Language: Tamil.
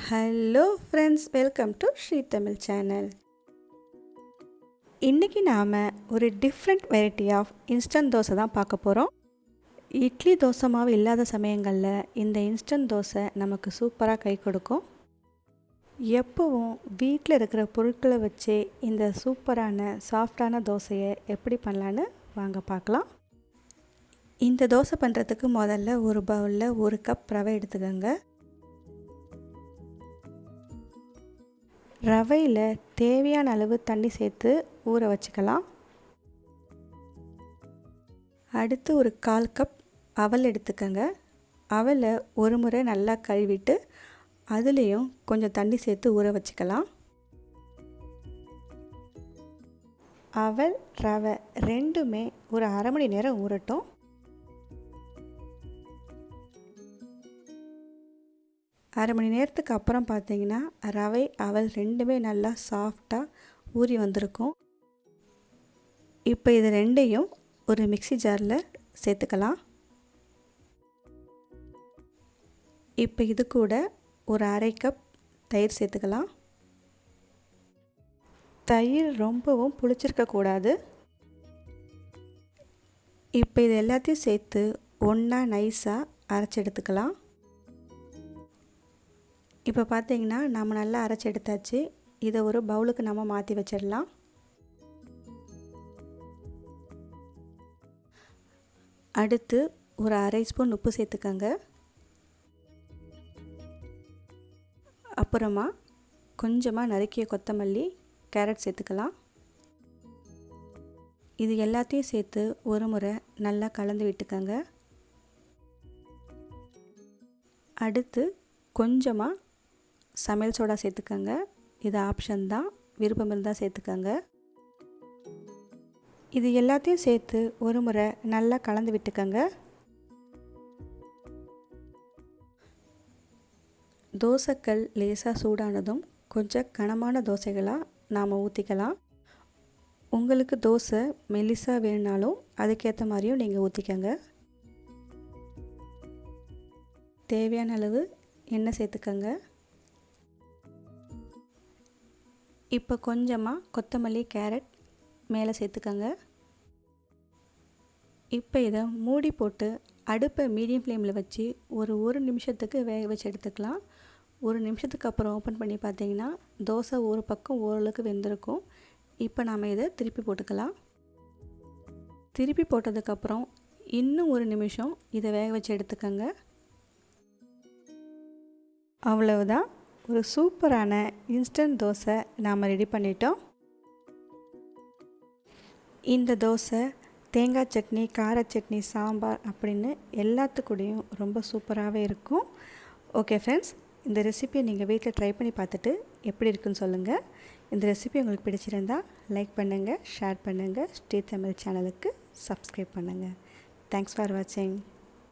Hello friends, welcome to Sri Tamil channel. இன்றைக்கி நாம் ஒரு different variety of instant dosa தான் பார்க்க போகிறோம். இட்லி தோசை மாவு இல்லாத சமயங்களில் இந்த இன்ஸ்டன்ட் தோசை நமக்கு சூப்பராக கை கொடுக்கும். எப்போவும் வீட்டில் இருக்கிற பொருட்களை வச்சே இந்த சூப்பரான சாஃப்டான தோசையை எப்படி பண்ணலான்னு வாங்க பார்க்கலாம். இந்த தோசை பண்ணுறதுக்கு முதல்ல ஒரு பவுலில் 1 கப் ரவை எடுத்துக்கோங்க. ரவையில் தேவையான அளவு தண்ணி சேர்த்து ஊற வச்சுக்கலாம். அடுத்து ஒரு 1/4 கப் அவல் எடுத்துக்கோங்க. அவலை ஒரு முறை நல்லா கழுவிட்டு அதுலேயும் கொஞ்சம் தண்ணி சேர்த்து ஊற வச்சுக்கலாம். அவல் ரவை ரெண்டுமே ஒரு அரை மணி நேரம் ஊறட்டும். அரை மணி நேரத்துக்கு அப்புறம் பார்த்தீங்கன்னா ரவை அவல் ரெண்டுமே நல்லா சாஃப்டாக ஊறி வந்திருக்கும். இப்போ இது ரெண்டையும் ஒரு மிக்ஸி ஜாரில் சேர்த்துக்கலாம். இப்போ இது கூட ஒரு அரை கப் தயிர் சேர்த்துக்கலாம். தயிர் ரொம்பவும் புளிச்சிருக்கக்கூடாது. இப்போ இது எல்லாத்தையும் சேர்த்து ஒன்றா நைஸாக அரைச்சி எடுத்துக்கலாம். இப்போ பார்த்தீங்கன்னா நம்ம நல்லா அரைச்சி எடுத்தாச்சு. இதை ஒரு பவுலுக்கு நம்ம மாற்றி வச்சிடலாம். அடுத்து ஒரு அரை ஸ்பூன் உப்பு சேர்த்துக்கோங்க. அப்புறமா கொஞ்சமாக நறுக்கிய கொத்தமல்லி, கேரட் சேர்த்துக்கலாம். இது எல்லாத்தையும் சேர்த்து ஒரு முறை நல்லா கலந்து விட்டுக்கோங்க. அடுத்து கொஞ்சமாக சமையல் சோடா சேர்த்துக்கோங்க. இது ஆப்ஷன் தான், விருப்பம் இருந்தால் சேர்த்துக்கோங்க. இது எல்லாத்தையும் சேர்த்து ஒரு முறை நல்லா கலந்து விட்டுக்கோங்க. தோசைக்கல் லேசாக சூடானதும் கொஞ்சம் கனமான தோசைகளாக நாம் ஊற்றிக்கலாம். உங்களுக்கு தோசை மெலிசாக வேணுனாலும் அதுக்கேற்ற மாதிரியும் நீங்கள் ஊற்றிக்கோங்க. தேவையான அளவு எண்ணெய் சேர்த்துக்கோங்க. இப்போ கொஞ்சமாக கொத்தமல்லி, கேரட் மேலே சேர்த்துக்கோங்க. இப்போ இதை மூடி போட்டு அடுப்பை மீடியம் ஃப்ளேமில் வச்சு ஒரு நிமிஷத்துக்கு வேக வச்சு எடுத்துக்கலாம். 1 நிமிஷத்துக்கு அப்புறம் ஓப்பன் பண்ணி பார்த்தீங்கன்னா தோசை ஒரு பக்கம் ஓரளவுக்கு வெந்திருக்கும். இப்போ நாம் இதை திருப்பி போட்டுக்கலாம். திருப்பி போட்டதுக்கப்புறம் இன்னும் 1 நிமிஷம் இதை வேக வச்சு எடுத்துக்கோங்க. அவ்வளவுதான், ஒரு சூப்பரான இன்ஸ்டன்ட் தோசை நாம் ரெடி பண்ணிட்டோம். இந்த தோசை தேங்காய் சட்னி, கார சட்னி, சாம்பார் அப்படின்னு எல்லாத்துக்கூடையும் ரொம்ப சூப்பராகவே இருக்கும். ஓகே ஃப்ரெண்ட்ஸ், இந்த ரெசிபியை நீங்கள் வீட்டில் ட்ரை பண்ணி பார்த்துட்டு எப்படி இருக்குன்னு சொல்லுங்கள். இந்த ரெசிபி உங்களுக்கு பிடிச்சிருந்தால் லைக் பண்ணுங்கள், ஷேர் பண்ணுங்கள், ஸ்ரீ தமிழ் சேனலுக்கு சப்ஸ்கிரைப் பண்ணுங்கள். தேங்க்ஸ் ஃபார் வாட்சிங்.